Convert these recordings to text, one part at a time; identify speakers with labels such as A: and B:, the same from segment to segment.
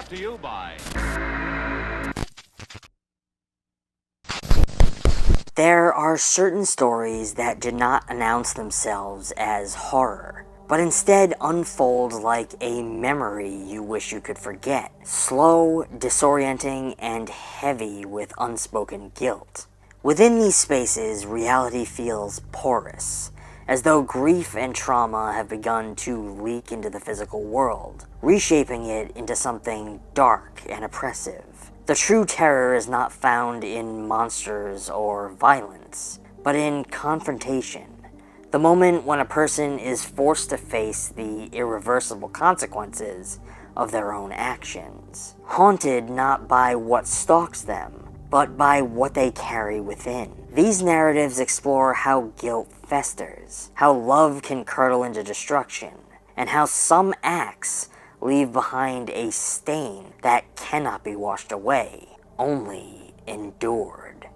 A: Brought to you by...
B: There are certain stories that did not announce themselves as horror, but instead unfold like a memory you wish you could forget. Slow, disorienting, and heavy with unspoken guilt. Within these spaces, reality feels porous, as though grief and trauma have begun to leak into the physical world, reshaping it into something dark and oppressive. The true terror is not found in monsters or violence, but in confrontation. The moment when a person is forced to face the irreversible consequences of their own actions. Haunted not by what stalks them, but by what they carry within. These narratives explore how guilt festers, how love can curdle into destruction, and how some acts leave behind a stain that cannot be washed away, only endured.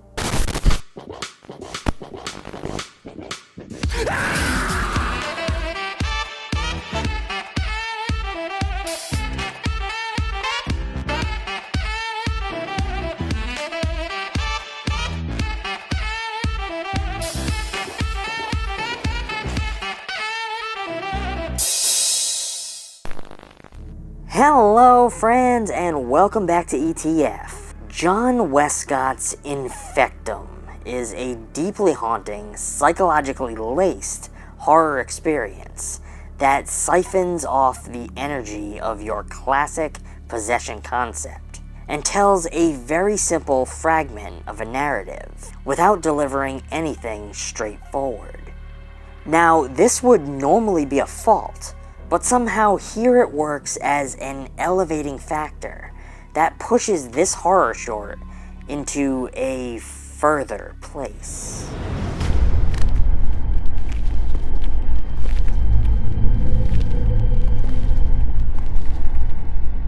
B: Hello friends, and welcome back to ETF. John Westcott's Infectum is a deeply haunting, psychologically laced horror experience that siphons off the energy of your classic possession concept and tells a very simple fragment of a narrative without delivering anything straightforward. Now, this would normally be a fault, but somehow here it works as an elevating factor that pushes this horror short into a further place.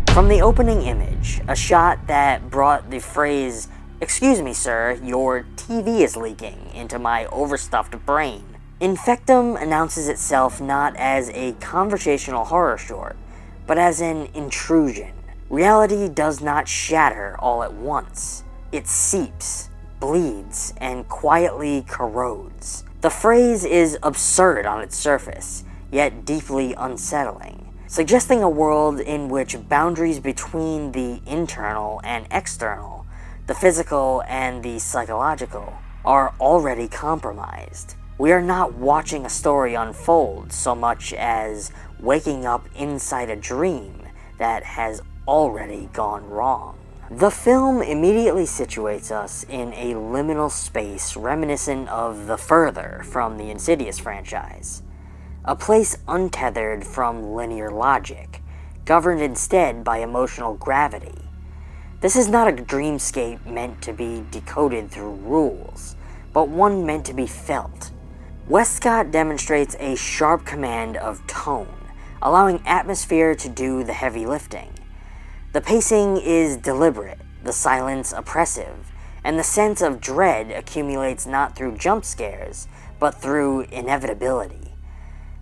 B: From the opening image, a shot that brought the phrase, "Excuse me sir, your TV is leaking," into my overstuffed brain. Infectum announces itself not as a conversational horror short, but as an intrusion. Reality does not shatter all at once. It seeps, bleeds, and quietly corrodes. The phrase is absurd on its surface, yet deeply unsettling, suggesting a world in which boundaries between the internal and external, the physical and the psychological, are already compromised. We are not watching a story unfold so much as waking up inside a dream that has already gone wrong. The film immediately situates us in a liminal space reminiscent of The Further from the Insidious franchise, a place untethered from linear logic, governed instead by emotional gravity. This is not a dreamscape meant to be decoded through rules, but one meant to be felt. Westcott demonstrates a sharp command of tone, allowing atmosphere to do the heavy lifting. The pacing is deliberate, the silence oppressive, and the sense of dread accumulates not through jump scares, but through inevitability.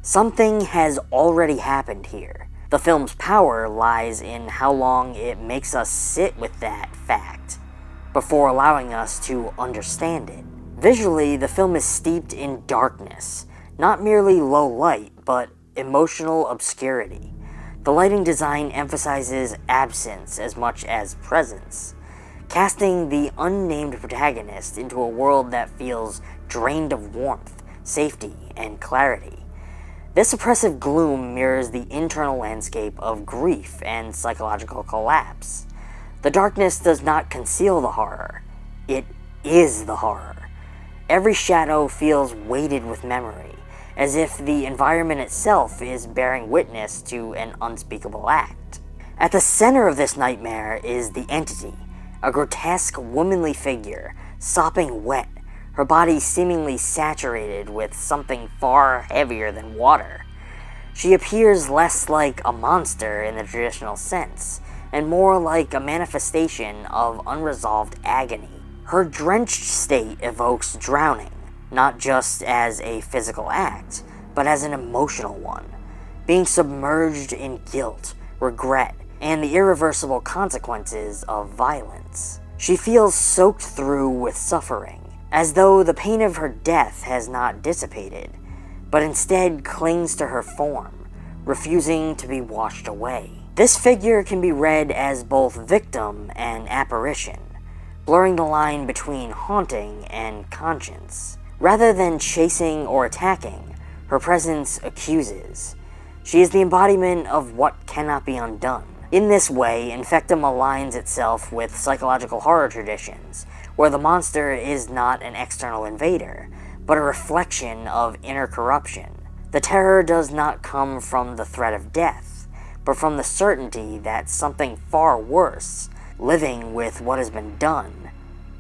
B: Something has already happened here. The film's power lies in how long it makes us sit with that fact before allowing us to understand it. Visually, the film is steeped in darkness, not merely low light, but emotional obscurity. The lighting design emphasizes absence as much as presence, casting the unnamed protagonist into a world that feels drained of warmth, safety, and clarity. This oppressive gloom mirrors the internal landscape of grief and psychological collapse. The darkness does not conceal the horror, it is the horror. Every shadow feels weighted with memory, as if the environment itself is bearing witness to an unspeakable act. At the center of this nightmare is the entity, a grotesque womanly figure, sopping wet, her body seemingly saturated with something far heavier than water. She appears less like a monster in the traditional sense, and more like a manifestation of unresolved agony. Her drenched state evokes drowning, not just as a physical act, but as an emotional one, being submerged in guilt, regret, and the irreversible consequences of violence. She feels soaked through with suffering, as though the pain of her death has not dissipated, but instead clings to her form, refusing to be washed away. This figure can be read as both victim and apparition, blurring the line between haunting and conscience. Rather than chasing or attacking, her presence accuses. She is the embodiment of what cannot be undone. In this way, Infectum aligns itself with psychological horror traditions, where the monster is not an external invader, but a reflection of inner corruption. The terror does not come from the threat of death, but from the certainty that something far worse, living with what has been done,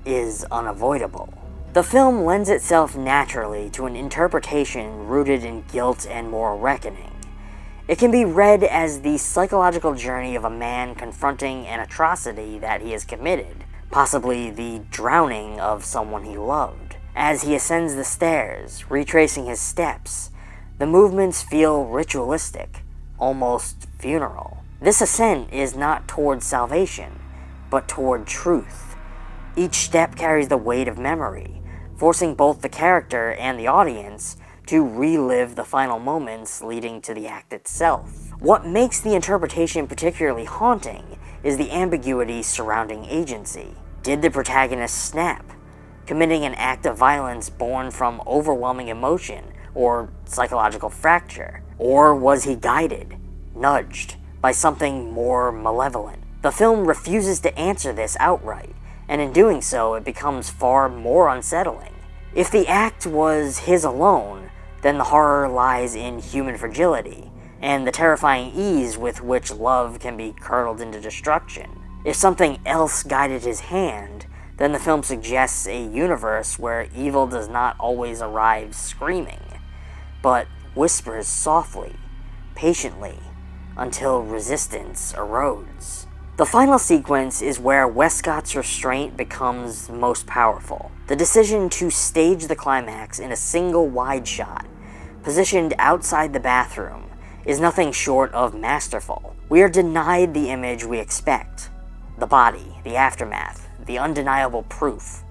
B: is unavoidable. The film lends itself naturally to an interpretation rooted in guilt and moral reckoning. It can be read as the psychological journey of a man confronting an atrocity that he has committed, possibly the drowning of someone he loved. As he ascends the stairs, retracing his steps, the movements feel ritualistic, almost funeral. This ascent is not toward salvation, but toward truth. Each step carries the weight of memory, forcing both the character and the audience to relive the final moments leading to the act itself. What makes the interpretation particularly haunting is the ambiguity surrounding agency. Did the protagonist snap, committing an act of violence born from overwhelming emotion or psychological fracture? Or was he guided, nudged, by something more malevolent? The film refuses to answer this outright, and in doing so, it becomes far more unsettling. If the act was his alone, then the horror lies in human fragility, and the terrifying ease with which love can be curdled into destruction. If something else guided his hand, then the film suggests a universe where evil does not always arrive screaming, but whispers softly, patiently, until resistance erodes. The final sequence is where Westcott's restraint becomes most powerful. The decision to stage the climax in a single wide shot, positioned outside the bathroom, is nothing short of masterful. We are denied the image we expect, the body, the aftermath, the undeniable proof,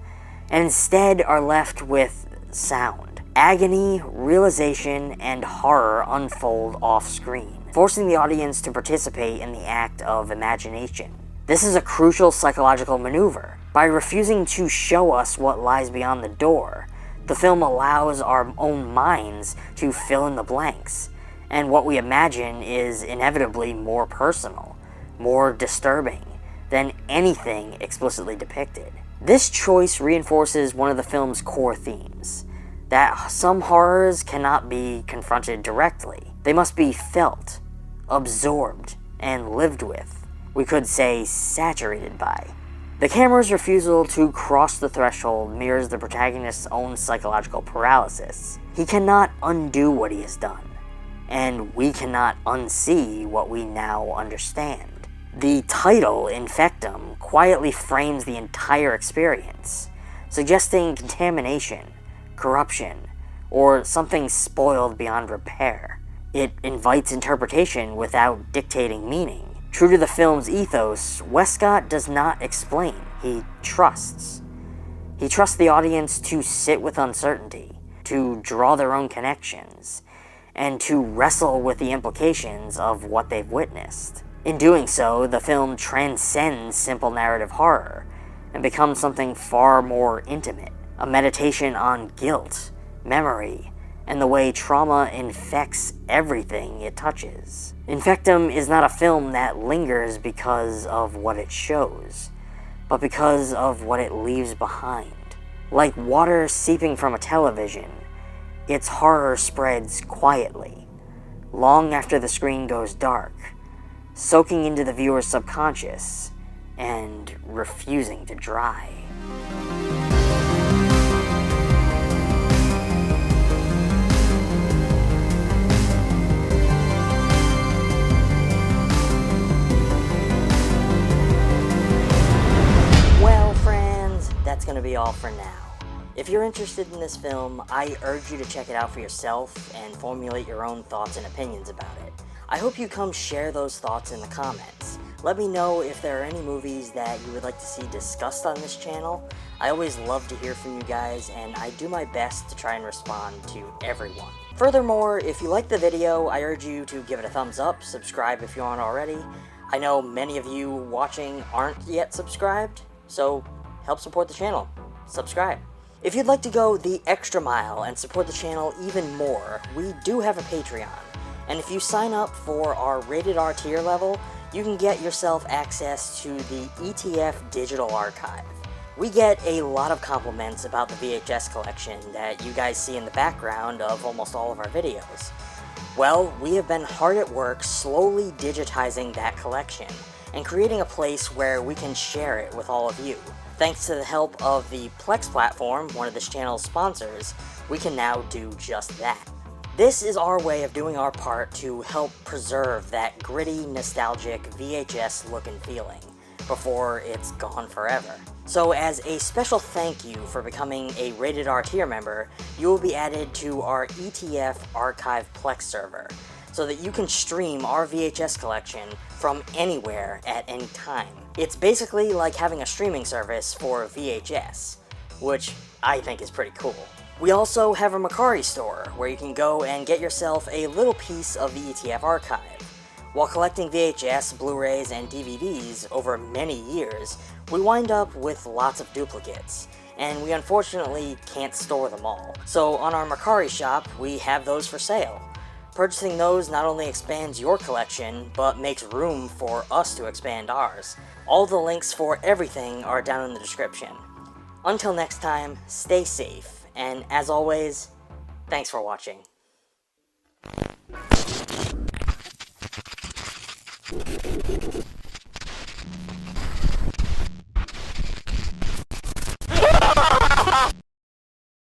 B: and instead are left with sound. Agony, realization, and horror unfold off-screen, forcing the audience to participate in the act of imagination. This is a crucial psychological maneuver. By refusing to show us what lies beyond the door, the film allows our own minds to fill in the blanks, and what we imagine is inevitably more personal, more disturbing than anything explicitly depicted. This choice reinforces one of the film's core themes, that some horrors cannot be confronted directly. They must be felt, absorbed, and lived with. We could say saturated by. The camera's refusal to cross the threshold mirrors the protagonist's own psychological paralysis. He cannot undo what he has done, and we cannot unsee what we now understand. The title, Infectum, quietly frames the entire experience, suggesting contamination, corruption, or something spoiled beyond repair. It invites interpretation without dictating meaning. True to the film's ethos, Westcott does not explain, he trusts. He trusts the audience to sit with uncertainty, to draw their own connections, and to wrestle with the implications of what they've witnessed. In doing so, the film transcends simple narrative horror and becomes something far more intimate, a meditation on guilt, memory, and the way trauma infects everything it touches. Infectum is not a film that lingers because of what it shows, but because of what it leaves behind. Like water seeping from a television, its horror spreads quietly, long after the screen goes dark, soaking into the viewer's subconscious and refusing to dry. That's going to be all for now. If you're interested in this film, I urge you to check it out for yourself and formulate your own thoughts and opinions about it. I hope you come share those thoughts in the comments. let me know if there are any movies that you would like to see discussed on this channel. I always love to hear from you guys, and I do my best to try and respond to everyone. Furthermore, if you like the video, I urge you to give it a thumbs up, subscribe if you aren't already. I know many of you watching aren't yet subscribed, so help support the channel. Subscribe. If you'd like to go the extra mile and support the channel even more, we do have a Patreon. And if you sign up for our Rated R tier level, you can get yourself access to the ETF Digital Archive. We get a lot of compliments about the VHS collection that you guys see in the background of almost all of our videos. Well, we have been hard at work slowly digitizing that collection and creating a place where we can share it with all of you. Thanks to the help of the Plex platform, one of this channel's sponsors, we can now do just that. This is our way of doing our part to help preserve that gritty, nostalgic VHS look and feeling before it's gone forever. So as a special thank you for becoming a Rated R tier member, you will be added to our ETF Archive Plex server, so that you can stream our VHS collection from anywhere at any time. It's basically like having a streaming service for VHS, which I think is pretty cool. We also have a Mercari store, where you can go and get yourself a little piece of the ETF archive. While collecting VHS, Blu-rays, and DVDs over many years, we wind up with lots of duplicates, and we unfortunately can't store them all. So on our Mercari shop, we have those for sale. Purchasing those not only expands your collection, but makes room for us to expand ours. All the links for everything are down in the description. Until next time, stay safe, and as always, thanks for watching.